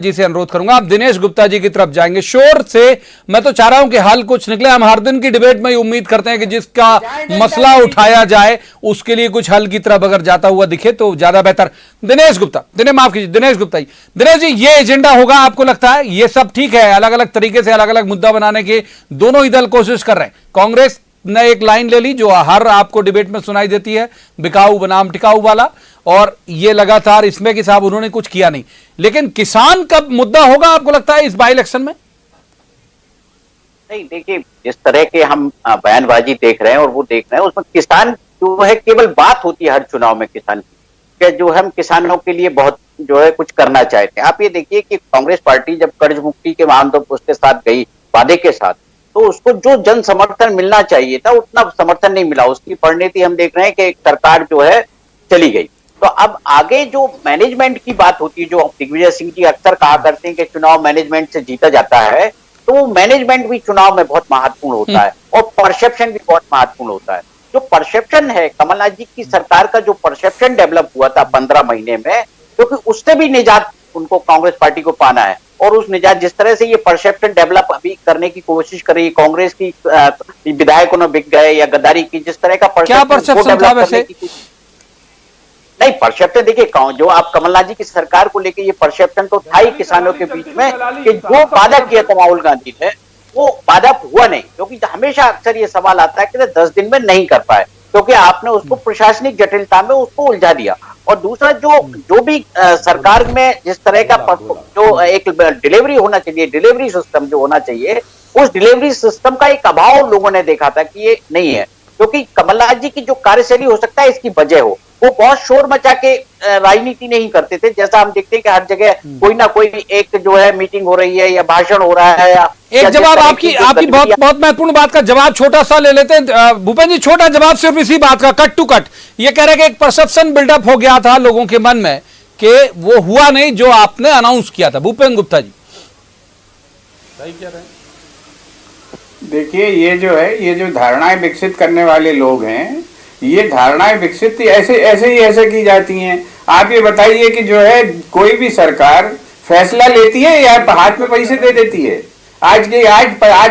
जी से अनुरोध करूंगा, आप दिनेश गुप्ता जी की तरफ जाएंगे शोर से। मैं तो चाह रहा हूं कि हल कुछ निकले। हम हर दिन की डिबेट में उम्मीद करते हैं कि जिसका मसला उठाया जाए उसके लिए कुछ हल की तरफ अगर जाता हुआ दिखे तो ज्यादा बेहतर। दिनेश गुप्ता, माफ कीजिए, दिनेश गुप्ता जी। दिनेश जी, ये एजेंडा होगा आपको लगता है? ये सब ठीक है, अलग अलग तरीके से अलग अलग मुद्दा बनाने के दोनों ही दल कोशिश कर रहे हैं। कांग्रेस ने एक लाइन ले ली जो हर आपको डिबेट में सुनाई देती है, बिकाऊ बनाम टिकाऊ वाला, और ये लगातार इसमें कि साहब उन्होंने कुछ किया नहीं। लेकिन किसान का मुद्दा होगा आपको लगता है इस बाई इलेक्शन में? नहीं, देखिए, जिस तरह के हम बयानबाजी देख रहे हैं और वो देख रहे हैं, उसमें किसान जो है केवल बात होती है हर चुनाव में किसान की, जो हम किसानों के लिए बहुत जो है कुछ करना चाहते हैं। आप ये देखिए कि कांग्रेस पार्टी जब कर्ज मुक्ति के मामले उसके साथ गई वादे के साथ, तो उसको जो जन समर्थन मिलना चाहिए था उतना समर्थन नहीं मिला। उसकी परिणति हम देख रहे हैं कि एक सरकार जो है चली गई। तो अब आगे जो मैनेजमेंट की बात होती है, जो दिग्विजय सिंह जी अक्सर कहा करते हैं कि चुनाव मैनेजमेंट से जीता जाता है, तो वो मैनेजमेंट भी चुनाव में बहुत महत्वपूर्ण होता है और परसेप्शन भी बहुत महत्वपूर्ण होता है। जो परसेप्शन है, कमलनाथ जी की सरकार का जो परसेप्शन डेवलप हुआ था 15 महीने में, क्योंकि उससे भी निजात उनको कांग्रेस पार्टी को पाना है। और उस निजात, जिस तरह से ये परसेप्शन डेवलप अभी करने की कोशिश कर रही है कांग्रेस की, विधायकों ने बिक गए या गद्दारी की, जिस तरह का परसेप्शन था वैसे? नहीं, परसेप्शन देखिए, जो आप कमलनाथ जी की सरकार को लेकर ये परसेप्शन तो था ही किसानों के बीच में कि जो वादा किया था राहुल गांधी ने वो वादा हुआ नहीं। क्योंकि हमेशा अक्सर ये सवाल आता है कि 10 दिन में नहीं कर पाए, क्योंकि आपने उसको प्रशासनिक जटिलता में उसको उलझा दिया। और दूसरा, जो भी सरकार में जिस तरह का जो एक डिलीवरी होना चाहिए, डिलीवरी सिस्टम जो होना चाहिए, उस डिलीवरी सिस्टम का एक अभाव लोगों ने देखा था कि ये नहीं है। क्योंकि कमलनाथ जी की जो कार्यशैली हो सकता है इसकी वजह हो, वो बहुत शोर मचा के राजनीति नहीं करते थे, जैसा हम देखते हैं कि हर जगह कोई ना कोई एक जो है मीटिंग हो रही है या भाषण हो रहा है। एक जवाब आपकी बहुत महत्वपूर्ण बात का जवाब छोटा सा ले लेते हैं भूपेंद्र जी। छोटा जवाब सिर्फ इसी बात का, कट टू कट। ये कह रहे हैं कि एक परसेप्शन बिल्डअप हो गया था लोगों के मन में कि वो हुआ नहीं जो आपने अनाउंस किया था। भूपेंद्र गुप्ता जी सही कह रहे हैं। देखिए, ये जो धारणाएं विकसित करने वाले लोग हैं, ये धारणाएं विकसित ऐसे की जाती हैं। आप ये बताइए कि जो है कोई भी सरकार फैसला लेती है या हाथ में पैसे दे देती है? आज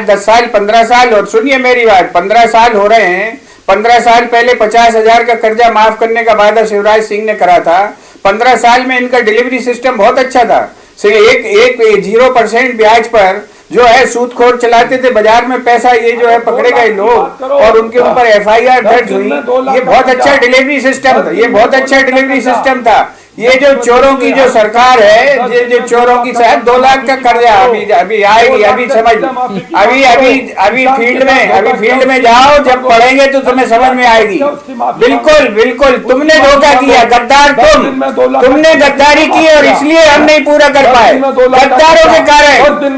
10 साल 15 साल, और सुनिए मेरी बात, 15 साल हो रहे हैं। 15 साल पहले 50,000 का कर्जा माफ करने का वादा शिवराज सिंह ने करा था। 15 साल में इनका डिलीवरी सिस्टम बहुत अच्छा था। एक 0% ब्याज पर जो है सूदखोर चलाते थे बाजार में पैसा, ये जो है पकड़े गए लोग और उनके ऊपर FIR दर्ज हुई। ये बहुत अच्छा डिलीवरी सिस्टम था, ये बहुत अच्छा डिलीवरी सिस्टम था। ये जो चोरों की जो सरकार है, ये जो चोरों की शायद 2 लाख का कर्जा अभी आएगी, अभी समझ लो। अभी फील्ड में जाओ, जब पढ़ेंगे तो तुम्हें समझ में आएगी। बिल्कुल तुमने धोखा किया, गद्दार तुमने गद्दारी की और इसलिए हम नहीं पूरा कर पाए। गद्दारों के कारण,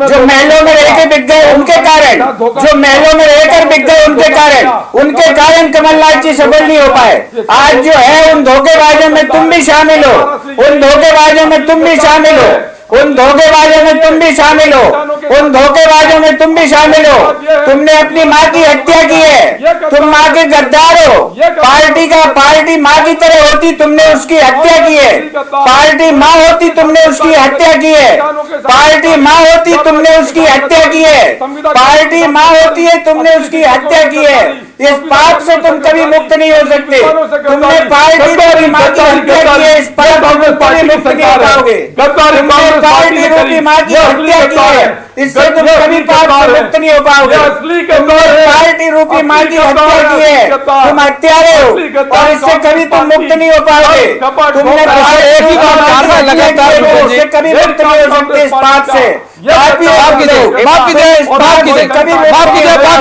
जो महलों में रहकर बिक गए उनके कारण, जो महलों में रहकर बिक गए उनके कारण कमलनाथ जी सफल नहीं हो पाए। आज जो है उन धोखेबाजों में तुम भी शामिल हो, उन धोखेबाजों में तुम भी शामिल हो, उन धोखेबाजों में तुम भी शामिल हो, उन धोखेबाजों में तुम भी शामिल हो। तुमने अपनी माँ की हत्या की है, तुम माँ के गद्दार हो। पार्टी माँ की तरह होती, तुमने उसकी हत्या की है। पार्टी माँ होती, तुमने उसकी हत्या की है। पार्टी माँ होती, तुमने उसकी हत्या की है। पार्टी माँ होती है, तुमने उसकी हत्या की है। इस पाप से तुम कभी मुक्त नहीं हो सकते। तुमने पार्टी की माँ की हत्या की है, इस पाप से तुम कभी मुक्त नहीं हो पाओगे। पार्टी रूपी माँ की हत्या की है, इससे तुम कभी पाप से मुक्त नहीं हो पाओगे। तुमने पार्टी रूपी माँ की हत्या की है, तुम हत्यारे हो और इससे कभी तुम मुक्त नहीं हो पाओगे। तुमने कभी मुक्त नहीं हो सकते इस पाप से।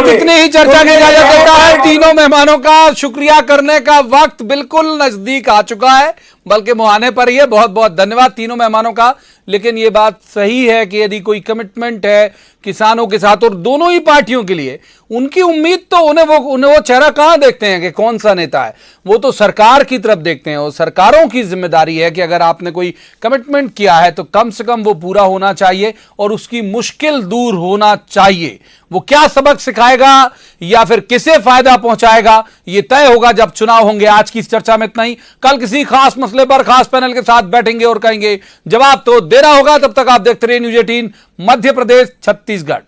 कितनी ही चर्चा की जा सकता है। तीनों मेहमानों का शुक्रिया करने का वक्त बिल्कुल नजदीक आ चुका है, बल्कि मुहाने पर ही है। बहुत बहुत धन्यवाद तीनों मेहमानों का। लेकिन ये बात सही है कि यदि कोई कमिटमेंट है किसानों के साथ और दोनों ही पार्टियों के लिए, उनकी उम्मीद तो उन्हें वो चेहरा कहां देखते हैं कि कौन सा नेता है, वो तो सरकार की तरफ देखते हैं। और सरकारों की जिम्मेदारी है कि अगर आपने कोई कमिटमेंट किया है तो कम से कम वो पूरा होना चाहिए और उसकी मुश्किल दूर होना चाहिए। वो क्या सबक सिखाएगा या फिर किसे फायदा पहुंचाएगा, ये तय होगा जब चुनाव होंगे। आज की इस चर्चा में इतना ही। कल किसी खास मसले मसले पर खास पैनल के साथ बैठेंगे और कहेंगे जवाब तो देना होगा। तब तक आप देखते रहिए न्यूज़ 18 मध्य प्रदेश छत्तीसगढ़।